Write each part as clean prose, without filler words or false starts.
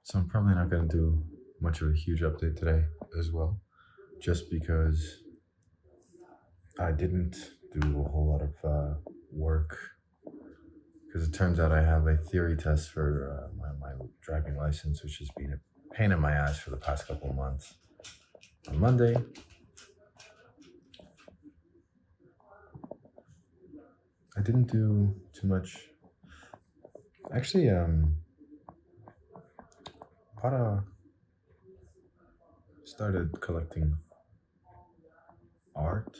So I'm probably not going to do much of a huge update today as well, just because I didn't do a whole lot of work. Because it turns out I have a theory test for my driving license, which has been a pain in my ass for the past couple of months. On Monday, I didn't do too much. Actually, Para started collecting art.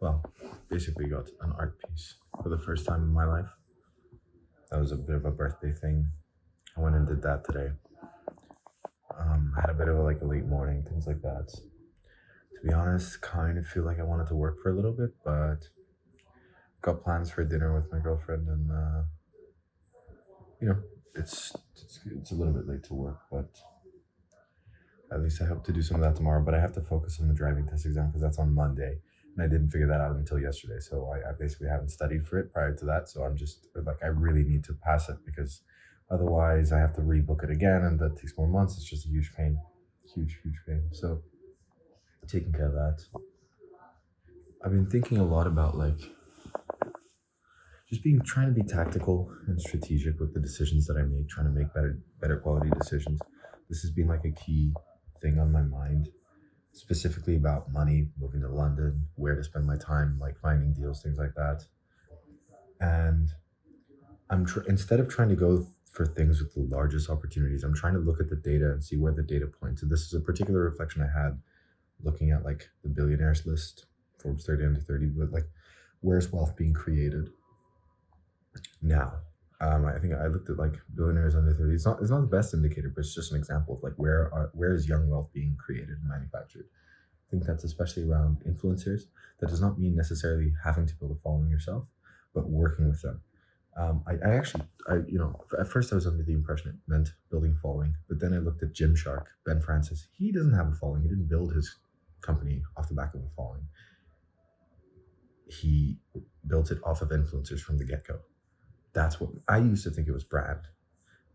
Well, basically got an art piece for the first time in my life. That was a bit of a birthday thing. I went and did that today. Had a bit of a late morning, things like that. To be honest, kind of feel like I wanted to work for a little bit, but got plans for dinner with my girlfriend, and you know, it's a little bit late to work, but at least I hope to do some of that tomorrow. But I have to focus on the driving test exam because that's on Monday, and I didn't figure that out until yesterday. So I basically haven't studied for it prior to that. So I'm just like, I really need to pass it because otherwise I have to rebook it again, and that takes more months. It's just a huge pain, huge pain. So taking care of that. I've been thinking a lot about just trying to be tactical and strategic with the decisions that I make, trying to make better quality decisions. This has been like a key thing on my mind, specifically about money, moving to London, where to spend my time, like finding deals, things like that. And instead of trying to go for things with the largest opportunities, I'm trying to look at the data and see where the data points. And this is a particular reflection I had looking at like the billionaires list, Forbes 30 under 30, but like where's wealth being created now? I think I looked at like billionaires under 30. It's not the best indicator, but it's just an example of like where is young wealth being created and manufactured. I think that's especially around influencers. That does not mean necessarily having to build a following yourself, but working with them. I actually, at first I was under the impression it meant building a following, but then I looked at Gymshark, Ben Francis. He doesn't have a following. He didn't build his company off the back of a following. He built it off of influencers from the get-go. That's what I used to think it was brand.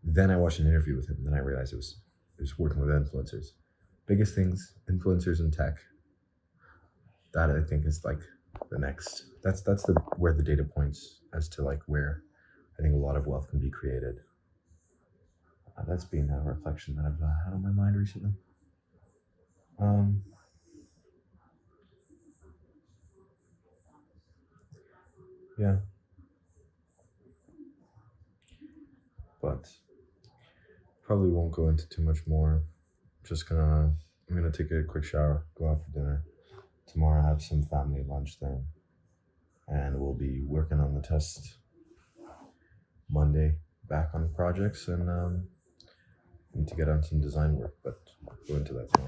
Then I watched an interview with him, and then I realized it was working with influencers. Biggest things, influencers in tech. That I think is like the next. That's where the data points as to like where I think a lot of wealth can be created. That's been a reflection that I've had on my mind recently. Um, yeah, but probably won't go into too much more. I'm gonna take a quick shower, go out for dinner. Tomorrow I have some family lunch then, and we'll be working on the test Monday, back on projects, and need to get on some design work, but we'll go into that tomorrow.